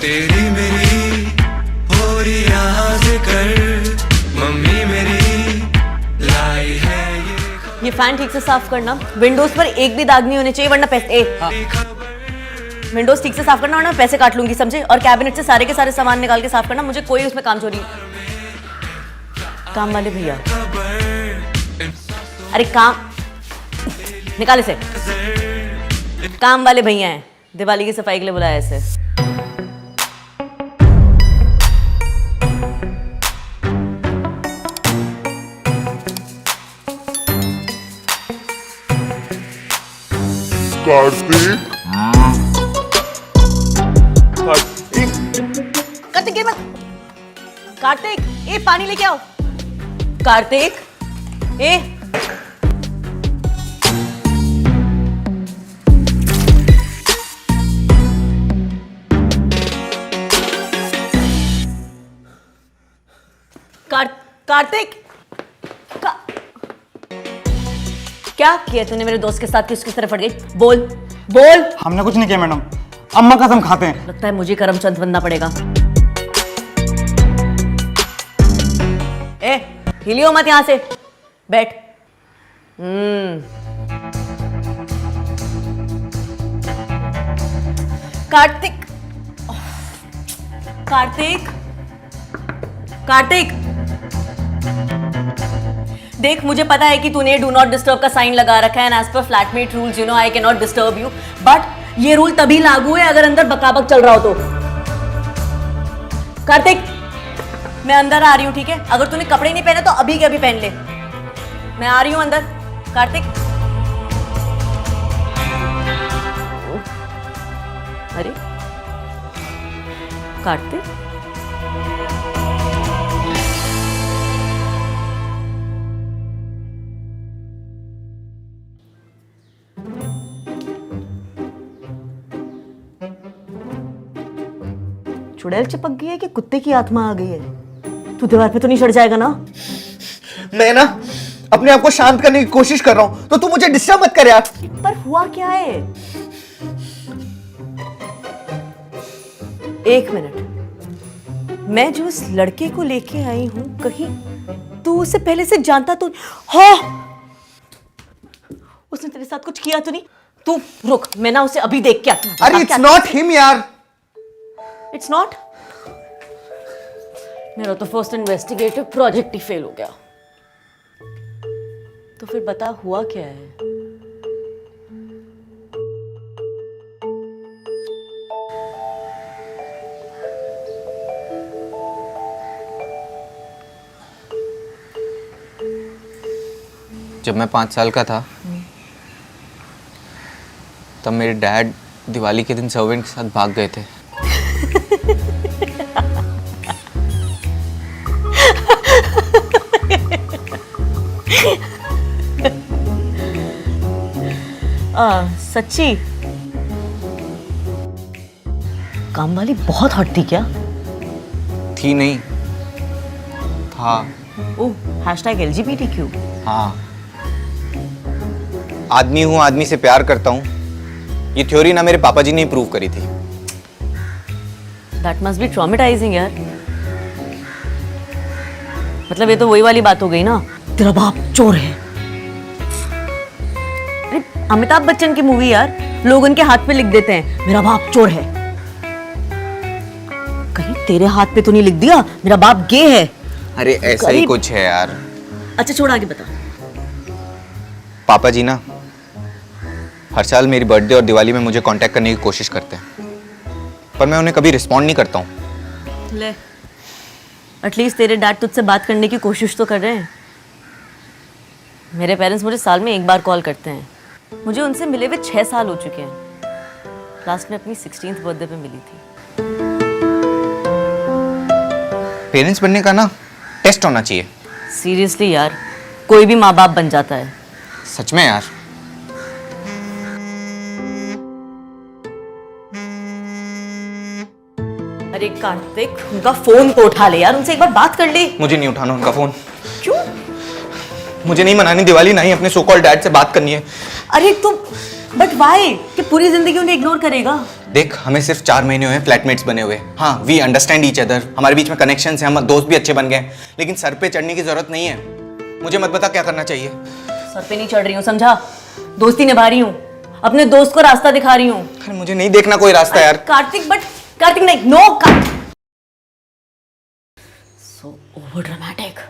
तेरी मेरी हो रही आज कर, मम्मी मेरी लाई है ये फैन ठीक से साफ करना, विंडोज पर एक भी दाग नहीं होने चाहिए वरना पैसे विंडोज ठीक से साफ करना वरना पैसे काट लूंगी, समझे? और कैबिनेट से सारे के सारे सामान निकाल के साफ करना, मुझे कोई उसमें काम चोरी। काम वाले भैया, अरे काम निकाल इसे। काम वाले भैया हैं, दिवाली की सफाई के लिए बुलाया इसे। कार्तिक मत, कार्तिक ए पानी लेके आओ। कार्तिक ए कार्तिक क्या किया तूने मेरे दोस्त के साथ कि उसकी तरफ फट गई? बोल बोल। हमने कुछ नहीं किया मैडम, अम्मा कसम खाते हैं। लगता है मुझे करमचंद बनना पड़ेगा। ए हिलियो मत यहां से, बैठ। कार्तिक कार्तिक कार्तिक देख, मुझे पता है कि तूने डू नॉट डिस्टर्ब का साइन लगा रखा है, and as per flatmate rules you know I can not disturb you, but ये रूल तभी लागू है अगर अंदर बकाबक चल रहा हो तो। कार्तिक मैं अंदर आ रही हूं, ठीक है? अगर तूने कपड़े नहीं पहने तो अभी के अभी पहन ले। मैं आ रही हूं अंदर। कार्तिक अरे कार्तिक चुड़ैल चिपक गई है कि कुत्ते की आत्मा आ गई है? तू दीवार पे तो नहीं चढ़ जाएगा ना? मैं ना अपने आप को शांत करने की कोशिश कर रहा हूं, तो तू मुझे डिस्टर्ब मत कर यार। पर हुआ क्या है? एक मिनट, मैं जो इस लड़के को लेके आई हूं, कहीं तू उसे पहले से जानता तो? हाँ, उसने तेरे साथ कुछ किया तो नहीं? तू रुक, मैं ना उसे अभी देख के आती हूं। अरे इट्स नॉट हिम यार। It's not? मेरा तो फर्स्ट इन्वेस्टिगेटिव प्रोजेक्ट ही फेल हो गया। तो फिर बता हुआ क्या है? जब मैं 5 साल का था तब मेरे डैड दिवाली के दिन सर्वेंट के साथ भाग गए थे। सच्ची? काम वाली बहुत हॉट थी क्या? थी नहीं, था। ओह, #LGBTQ। हाँ, आदमी हूँ, आदमी से प्यार करता हूँ, ये थ्योरी ना मेरे पापा जी ने प्रूव करी थी। That must be traumatizing यार। मतलब ये तो वही वाली बात हो गई ना, तेरा बाप चोर है। अरे अमिताभ बच्चन की मूवी यार, लोग उनके हाथ पे लिख देते हैं मेरा बाप चोर है। कहीं तेरे हाथ पे तो नहीं लिख दिया मेरा बाप गे है? अरे ऐसा ही कुछ है यार। अच्छा छोड़, आगे बता। पापा जी ना हर साल मेरी बर्थडे और दिवाली में मुझे कांटेक्ट करने की कोशिश करते हैं, पर मैं उन्हें कभी रिस्पॉन्ड नहीं करता हूँ। ले, एटलीस्ट तेरे डैड तुझसे बात करने की कोशिश तो कर रहे हैं। मेरे पेरेंट्स मुझे साल में एक बार कॉल करते हैं। मुझे उनसे मिले हुए 6 साल हो चुके हैं। लास्ट में अपनी 16th बर्थडे पे मिली थी। पेरेंट्स बनने का ना टेस्ट होना चाहिए। सीरियसली यार, कोई भी माँ बाप बन जाता है। सच में यार। अरे कार्तिक, उनका फोन तो उठा ले यार, उनसे एक बार बात कर ले। मुझे नहीं उठाना उनका फोन। क्यों? मुझे नहीं मनानी दिवाली, ना ही अपने सो कॉल्ड डैड से बात करनी है। अरे तुम बट वाई? कि पूरी जिंदगी उन्हें इग्नोर करेगा? देख, हमें सिर्फ 4 महीने हुए फ्लैटमेट्स बने हुए। हाँ, वी अंडरस्टैंड ईच अदर, हमारे बीच में कनेक्शन है, हम दोस्त भी अच्छे बन गए, लेकिन सर पे चढ़ने की जरूरत नहीं है। मुझे मत बता क्या करना चाहिए। सर पे नहीं चढ़ रही हूँ, समझा? दोस्ती निभा रही हूँ, अपने दोस्त को रास्ता दिखा रही हूँ। अरे मुझे नहीं देखना कोई रास्ता यार। कार्तिक, बट कार्तिक नहीं, no Kartik. So over dramatic.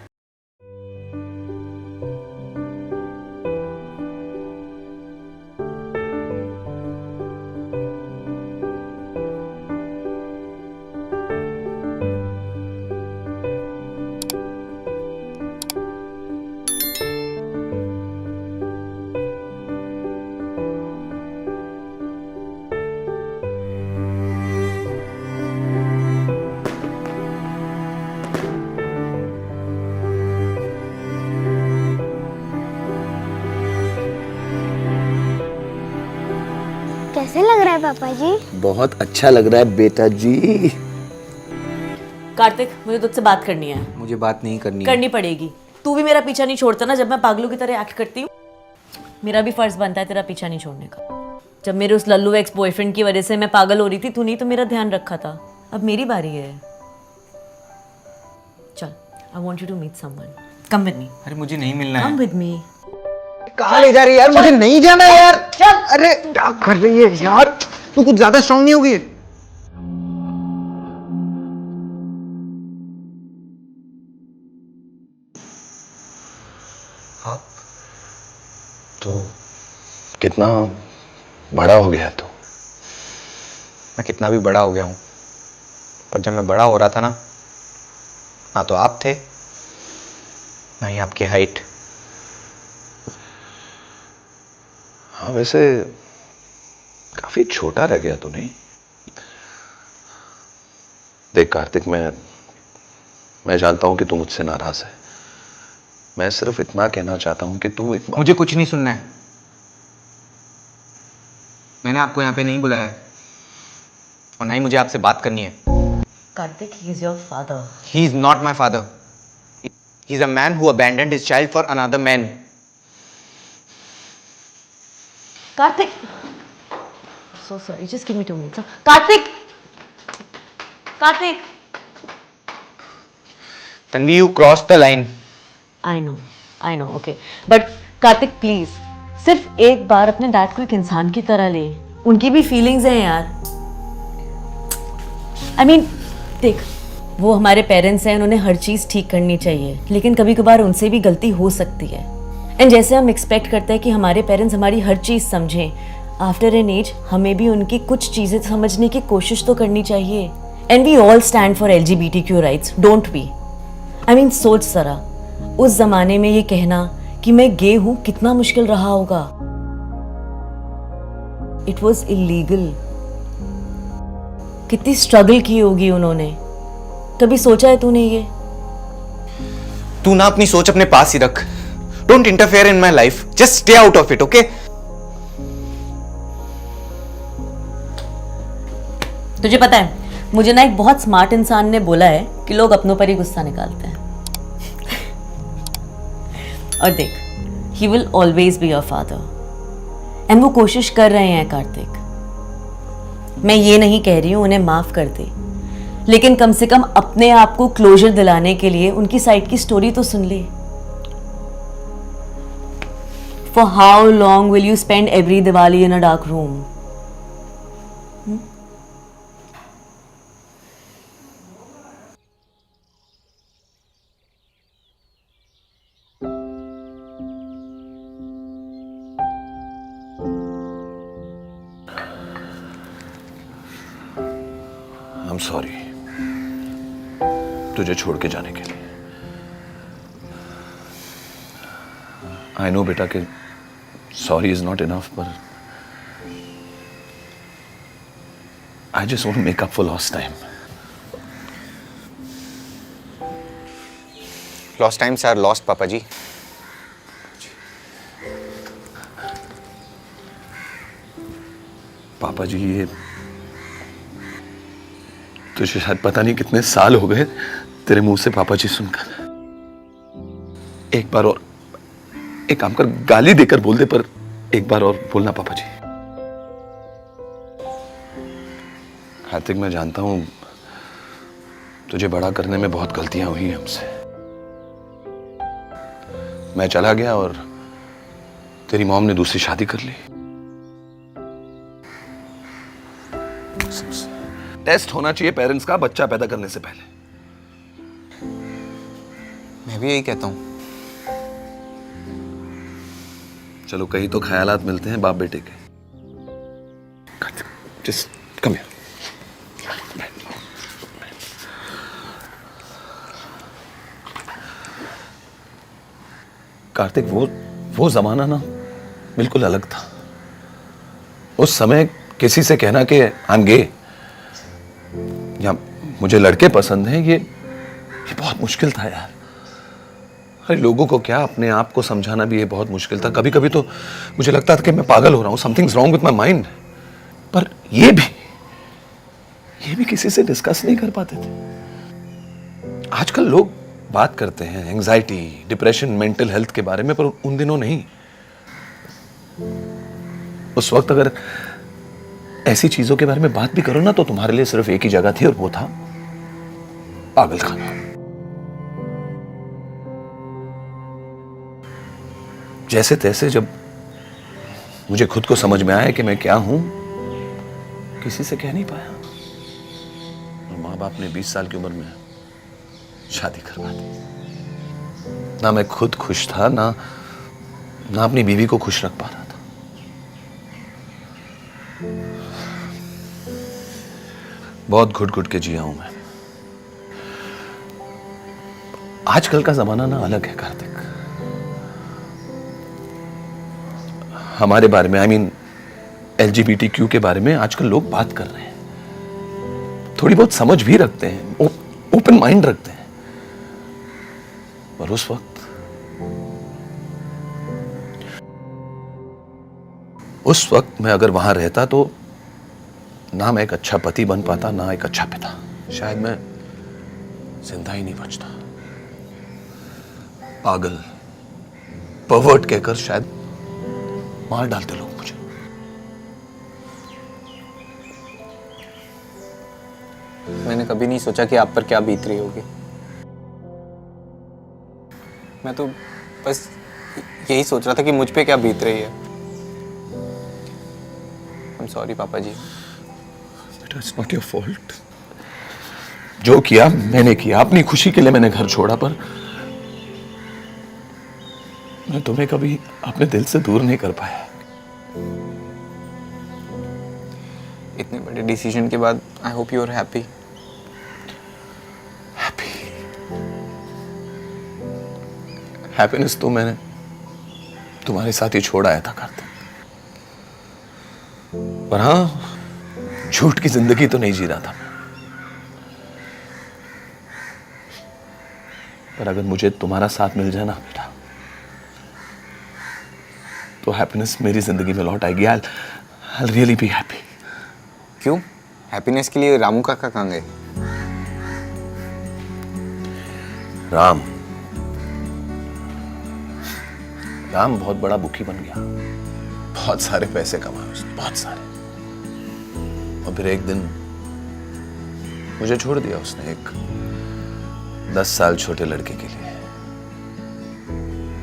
कैसे लग रहा है पापा जी? बहुत अच्छा लग रहा है बेटा जी। कार्तिक, मुझे तुझसे बात करनी है। मुझे बात नहीं करनी है। करनी पड़ेगी। तू भी मेरा पीछा नहीं छोड़ता ना जब मैं पागलों की तरह एक्ट करती हूँ। मेरा भी फर्ज बनता है तेरा पीछा नहीं छोड़ने का। जब मेरे उस लल्लू एक्स बॉयफ्रेंड की वजह से मैं पागल हो रही थी, तूने तो मेरा ध्यान रखा था। अब मेरी बारी है। चल, I want you to meet someone. Come with me. अरे मुझे नहीं मिलना कम है। With me. कहाँ ले जा रही है यार? मुझे नहीं जाना यार। अरे क्या कर रही है यार? तू कुछ ज्यादा स्ट्रांग नहीं होगी? तो कितना बड़ा हो गया तू? मैं कितना भी बड़ा हो गया हूँ, पर जब मैं बड़ा हो रहा था ना तो आप थे, ना ही आपकी हाइट। हाँ, वैसे काफी छोटा रह गया तू, नहीं? देख कार्तिक, मैं जानता हूं कि तू मुझसे नाराज है। मैं सिर्फ इतना कहना चाहता हूं कि तू एक बार... मुझे कुछ नहीं सुनना है। मैंने आपको यहाँ पे नहीं बुलाया है, और ना ही मुझे आपसे बात करनी है। Kartik, he is your father. He is not my father. He is a man who abandoned his child for another man. Karthik! So sorry, just give me 2 minutes. Karthik! Karthik! Tanvi, you crossed the line. I know, okay. But Karthik, please, सिर्फ एक बार अपने dad को एक इंसान की तरह ले। उनकी भी फीलिंग्स हैं यार। I mean, देख, वो हमारे पेरेंट्स हैं, उन्हें हर चीज़ ठीक करनी चाहिए, लेकिन कभी कभार उनसे भी गलती हो सकती है। एंड जैसे हम एक्सपेक्ट करते हैं कि हमारे पेरेंट्स हमारी हर चीज़ समझें, आफ्टर एन एज हमें भी उनकी कुछ चीज़ें समझने की कोशिश तो करनी चाहिए। And we all stand for LGBTQ rights, don't we? I mean, सोच जरा, उस जमाने में ये कहना कि मैं गे हूं कितना मुश्किल रहा होगा। It was illegal. कितनी स्ट्रगल की होगी उन्होंने। कभी सोचा है तूने ये? तू ना अपनी सोच अपने पास ही रख। Don't interfere in my life, just stay out of it, okay? तुझे पता है, मुझे ना एक बहुत स्मार्ट इंसान ने बोला है कि लोग अपनों पर ही गुस्सा निकालते हैं। और देख, he will always be your father. And वो कोशिश कर रहे हैं कार्तिक। मैं ये नहीं कह रही हूं उन्हें माफ कर दे, लेकिन कम से कम अपने आप को क्लोजर दिलाने के लिए उनकी साइड की स्टोरी तो सुन ले। For how long will you spend every Diwali in a dark room? I'm sorry तुझे छोड़ के जाने के लिए। I know बेटा कि sorry is not enough, but I just want to make up for lost time. Lost times are lost, पापा जी। पापा जी, ये तुझे शायद पता नहीं कितने साल हो गए तेरे मुंह से पापा जी सुनकर। एक बार और एक काम कर, गाली देकर बोल दे, पर एक बार और बोलना पापा जी। कार्तिक, मैं जानता हूं तुझे बड़ा करने में बहुत गलतियां हुई हैं हमसे। मैं चला गया और तेरी मॉम ने दूसरी शादी कर ली। टेस्ट होना चाहिए पेरेंट्स का बच्चा पैदा करने से पहले। मैं भी यही कहता हूँ। चलो कहीं तो ख्यालात मिलते हैं बाप बेटे के। Just come here. कार्तिक, वो जमाना ना बिल्कुल अलग था। उस समय किसी से कहना कि आई एम गे या मुझे लड़के पसंद हैं, ये बहुत मुश्किल था यार। अरे लोगों को क्या, अपने आप को समझाना भी ये बहुत मुश्किल था। कभी कभी तो मुझे लगता था कि मैं पागल हो रहा हूं, something's wrong with my mind. पर ये भी किसी से डिस्कस नहीं कर पाते थे। आजकल लोग बात करते हैं एंजाइटी, डिप्रेशन, मेंटल हेल्थ के बारे में, पर उन दिनों नहीं। उस वक्त अगर ऐसी चीजों के बारे में बात भी करो ना तो तुम्हारे लिए सिर्फ एक ही जगह थी और वो था पागल खाना। जैसे तैसे जब मुझे खुद को समझ में आया कि मैं क्या हूं, किसी से कह नहीं पाया। और मां बाप ने 20 साल की उम्र में शादी करवा दी। ना मैं खुद खुश था, ना अपनी बीवी को खुश रख पा रहा था। बहुत घुट घुट के जिया हूं मैं। आजकल का जमाना ना अलग है कार्तिक। हमारे बारे में, आई मीन LGBTQ के बारे में आजकल लोग बात कर रहे हैं, थोड़ी बहुत समझ भी रखते हैं, ओपन माइंड रखते हैं। पर उस वक्त मैं अगर वहां रहता तो ना मैं एक अच्छा पति बन पाता, ना एक अच्छा पिता। शायद मैं जिंदा ही नहीं बचता। पागल, परवर्ट कहकर शायद मार डालते लोग मुझे। मैंने कभी नहीं सोचा कि आप पर क्या बीत रही होगी। मैं तो बस यही सोच रहा था कि मुझ पे क्या बीत रही है। I'm sorry पापा जी। It's not your fault. जो किया मैंने किया, अपनी खुशी के लिए मैंने घर छोड़ा, पर मैं तुम्हें कभी अपने दिल से दूर नहीं कर पाया। इतने बड़े डिसीजन के बाद I hope you are happy. Happiness तो मैंने तुम्हारे साथ ही छोड़ आया था कार्तिक। पर हाँ, झूठ की जिंदगी तो नहीं जी रहा था मैं। पर अगर मुझे तुम्हारा साथ मिल जाए ना बेटा, तो हैप्पीनेस मेरी जिंदगी में लौट आएगी। I'll really be happy. क्यों? हैप्पीनेस के लिए रामू काका कहाँ गए? राम बहुत बड़ा बुकी बन गया। बहुत सारे पैसे कमाए उसने, बहुत सारे। और फिर एक दिन मुझे छोड़ दिया उसने, एक 10 साल छोटे लड़के के लिए।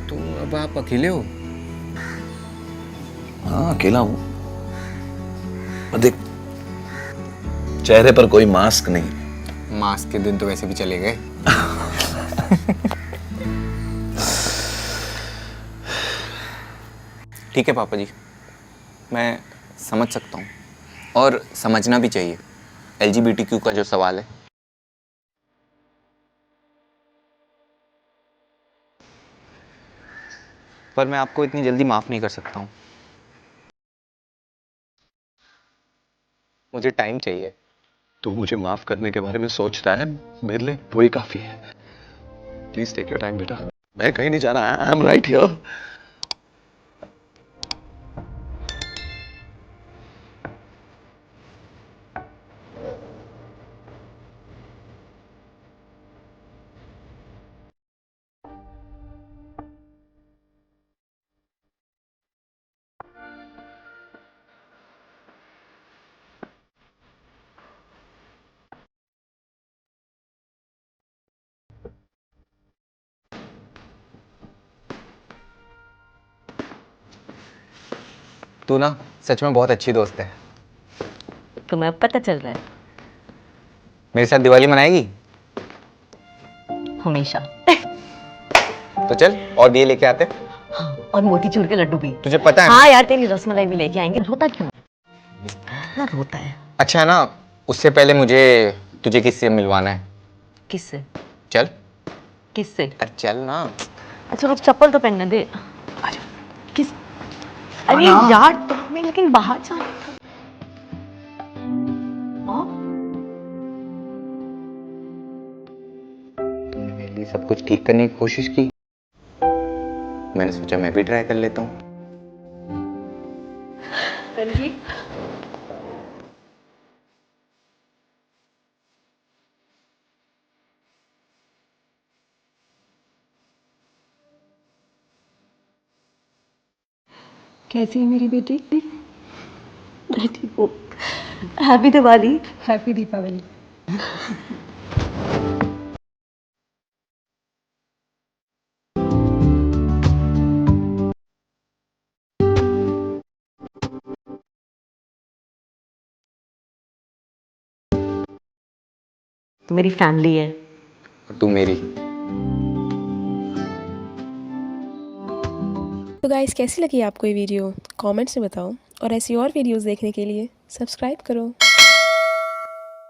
तो अब आप अकेले हो? हाँ, अकेला हूं। और देख, चेहरे पर कोई मास्क नहीं। मास्क के दिन तो वैसे भी चले गए। ठीक है पापा जी, मैं समझ सकता हूँ और समझना भी चाहिए LGBTQ का जो सवाल है। पर मैं आपको इतनी जल्दी माफ नहीं कर सकता हूँ। मुझे टाइम चाहिए। तू मुझे माफ करने के बारे में सोच रहा है, मेरे लिए वही काफी है। प्लीज टेक योर टाइम बेटा। मैं कहीं नहीं जा रहा, आई एम राइट हियर। तू ना सच में बहुत अच्छी दोस्त है। तुम्हें अब पता चल रहा है। मेरे साथ दिवाली मनाएगी? हमेशा। तो चल और दिए लेके आते। और मोतीचूर के लड्डू भी। तुझे पता है? हाँ यार, तेरी रसमलाई भी लेके आएंगे। रोता क्यों ना? रोता है। अच्छा ना, उससे पहले मुझे तुझे किससे मिलवाना है। किससे? चल। किससे? अरे चल ना। अच्छा रुक, चप्पल तो पहनने दे। किस? अरे यार तुम्हें लेकिन बाहर जाना था। हाँ? तुमने मेरे लिए सब कुछ ठीक करने की कोशिश की, मैंने सोचा मैं भी ट्राई कर लेता हूँ। कैसी है मेरी बेटी? मैं ठीक हूँ। हैप्पी दिवाली। हैप्पी दीपावली। तो मेरी फैमिली है। और तू मेरी। तो गाइस, कैसी लगी आपको ये वीडियो? कमेंट्स में बताओ, और ऐसी और वीडियोस देखने के लिए सब्सक्राइब करो।